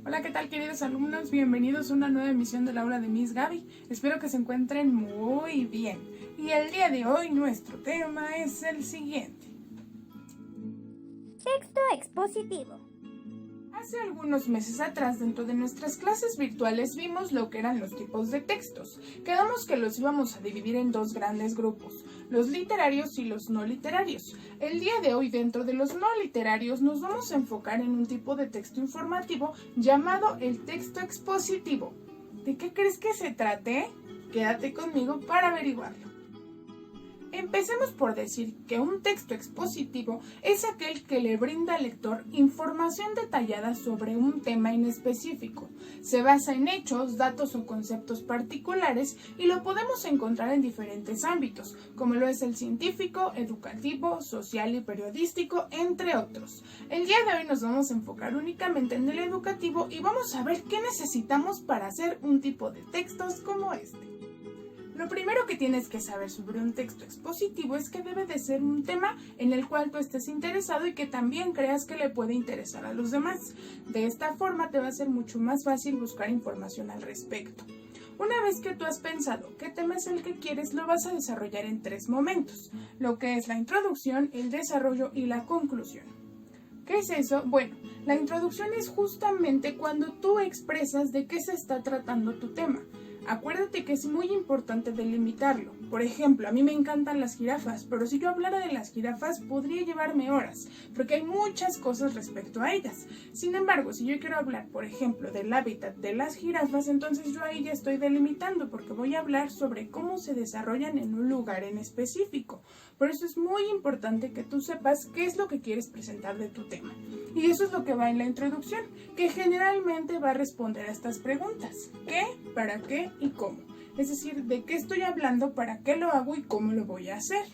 Hola, ¿qué tal, queridos alumnos? Bienvenidos a una nueva emisión del aula de Miss Gaby. Espero que se encuentren muy bien. Y el día de hoy nuestro tema es el siguiente. Texto expositivo. Hace algunos meses atrás, dentro de nuestras clases virtuales, vimos lo que eran los tipos de textos. Quedamos que los íbamos a dividir en dos grandes grupos, los literarios y los no literarios. El día de hoy, dentro de los no literarios, nos vamos a enfocar en un tipo de texto informativo llamado el texto expositivo. ¿De qué crees que se trate? Quédate conmigo para averiguarlo. Empecemos por decir que un texto expositivo es aquel que le brinda al lector información detallada sobre un tema en específico. Se basa en hechos, datos o conceptos particulares y lo podemos encontrar en diferentes ámbitos, como lo es el científico, educativo, social y periodístico, entre otros. El día de hoy nos vamos a enfocar únicamente en el educativo y vamos a ver qué necesitamos para hacer un tipo de textos como este. Lo primero que tienes que saber sobre un texto expositivo es que debe de ser un tema en el cual tú estés interesado y que también creas que le puede interesar a los demás. De esta forma te va a ser mucho más fácil buscar información al respecto. Una vez que tú has pensado qué tema es el que quieres, lo vas a desarrollar en 3 momentos, lo que es la introducción, el desarrollo y la conclusión. ¿Qué es eso? Bueno, la introducción es justamente cuando tú expresas de qué se está tratando tu tema. Acuérdate que es muy importante delimitarlo. Por ejemplo, a mí me encantan las jirafas, pero si yo hablara de las jirafas podría llevarme horas, porque hay muchas cosas respecto a ellas. Sin embargo, si yo quiero hablar, por ejemplo, del hábitat de las jirafas, entonces yo ahí ya estoy delimitando, porque voy a hablar sobre cómo se desarrollan en un lugar en específico. Por eso es muy importante que tú sepas qué es lo que quieres presentar de tu tema. Y eso es lo que va en la introducción, que generalmente va a responder a estas preguntas. ¿Qué? ¿Para qué? ¿Y cómo? Es decir, de qué estoy hablando, para qué lo hago y cómo lo voy a hacer.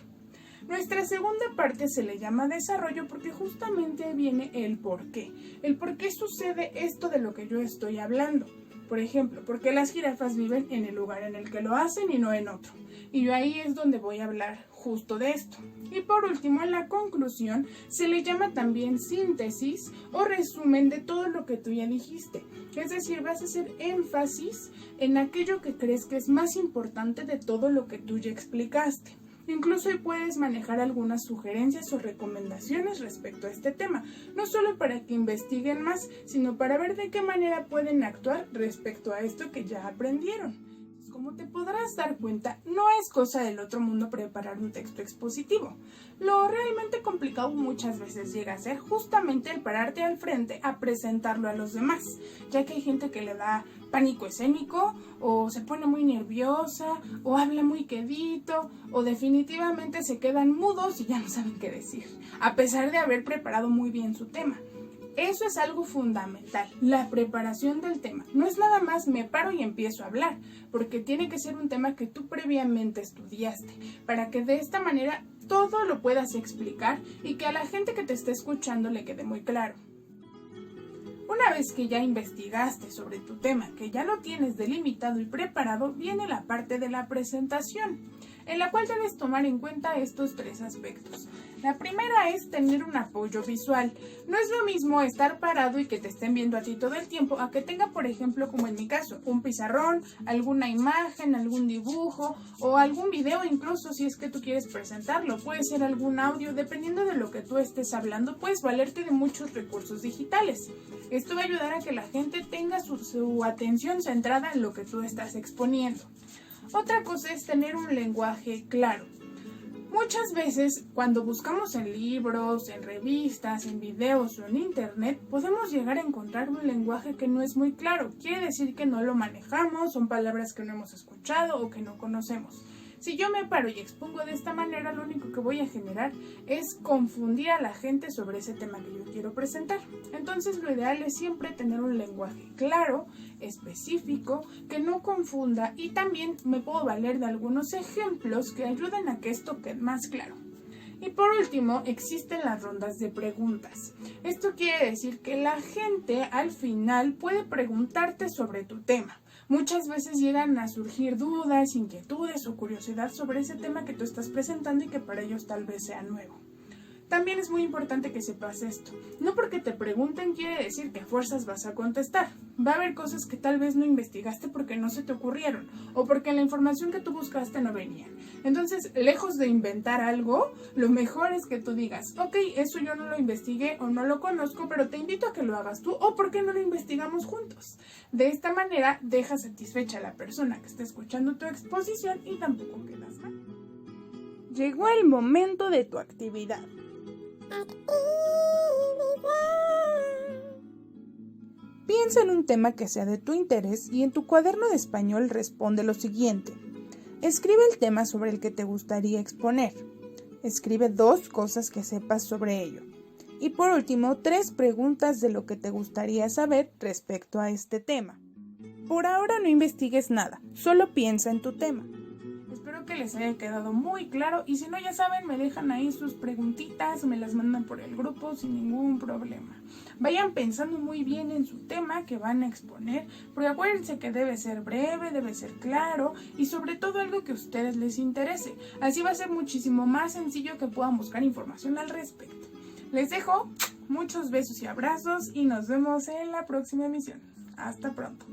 Nuestra segunda parte se le llama desarrollo porque justamente viene el por qué. El por qué sucede esto de lo que yo estoy hablando. Por ejemplo, ¿por qué las jirafas viven en el lugar en el que lo hacen y no en otro? Y yo ahí es donde voy a hablar justo de esto. Y por último, en la conclusión se le llama también síntesis o resumen de todo lo que tú ya dijiste. Es decir, vas a hacer énfasis en aquello que crees que es más importante de todo lo que tú ya explicaste. Incluso ahí puedes manejar algunas sugerencias o recomendaciones respecto a este tema, no solo para que investiguen más, sino para ver de qué manera pueden actuar respecto a esto que ya aprendieron. Como te podrás dar cuenta, no es cosa del otro mundo preparar un texto expositivo. Lo realmente complicado muchas veces llega a ser justamente el pararte al frente a presentarlo a los demás, ya que hay gente que le da pánico escénico, o se pone muy nerviosa, o habla muy quedito, o definitivamente se quedan mudos y ya no saben qué decir, a pesar de haber preparado muy bien su tema. Eso es algo fundamental, la preparación del tema. No es nada más me paro y empiezo a hablar, porque tiene que ser un tema que tú previamente estudiaste, para que de esta manera todo lo puedas explicar y que a la gente que te esté escuchando le quede muy claro. Una vez que ya investigaste sobre tu tema, que ya lo tienes delimitado y preparado, viene la parte de la presentación, en la cual debes tomar en cuenta estos 3 aspectos. La primera es tener un apoyo visual. No es lo mismo estar parado y que te estén viendo a ti todo el tiempo, a que tenga, por ejemplo, como en mi caso, un pizarrón, alguna imagen, algún dibujo o algún video, incluso si es que tú quieres presentarlo. Puede ser algún audio, dependiendo de lo que tú estés hablando, puedes valerte de muchos recursos digitales. Esto va a ayudar a que la gente tenga su atención centrada en lo que tú estás exponiendo. Otra cosa es tener un lenguaje claro. Muchas veces, cuando buscamos en libros, en revistas, en videos o en internet, podemos llegar a encontrar un lenguaje que no es muy claro. Quiere decir que no lo manejamos, son palabras que no hemos escuchado o que no conocemos. Si yo me paro y expongo de esta manera, lo único que voy a generar es confundir a la gente sobre ese tema que yo quiero presentar. Entonces, lo ideal es siempre tener un lenguaje claro, específico, que no confunda, y también me puedo valer de algunos ejemplos que ayuden a que esto quede más claro. Y por último, existen las rondas de preguntas. Esto quiere decir que la gente al final puede preguntarte sobre tu tema. Muchas veces llegan a surgir dudas, inquietudes o curiosidad sobre ese tema que tú estás presentando y que para ellos tal vez sea nuevo. También es muy importante que sepas esto. No porque te pregunten quiere decir que a fuerzas vas a contestar. Va a haber cosas que tal vez no investigaste porque no se te ocurrieron o porque la información que tú buscaste no venía. Entonces, lejos de inventar algo, lo mejor es que tú digas, ok, eso yo no lo investigué o no lo conozco, pero te invito a que lo hagas tú o ¿por qué no lo investigamos juntos? De esta manera, dejas satisfecha a la persona que está escuchando tu exposición y tampoco quedas mal. Llegó el momento de tu actividad. Piensa en un tema que sea de tu interés y en tu cuaderno de español responde lo siguiente. Escribe el tema sobre el que te gustaría exponer. Escribe 2 cosas que sepas sobre ello. Y por último, 3 preguntas de lo que te gustaría saber respecto a este tema. Por ahora no investigues nada, solo piensa en tu tema. Espero que les haya quedado muy claro y si no ya saben me dejan ahí sus preguntitas, me las mandan por el grupo sin ningún problema. Vayan pensando muy bien en su tema que van a exponer, porque acuérdense que debe ser breve, debe ser claro y sobre todo algo que a ustedes les interese. Así va a ser muchísimo más sencillo que puedan buscar información al respecto. Les dejo muchos besos y abrazos y nos vemos en la próxima emisión. Hasta pronto.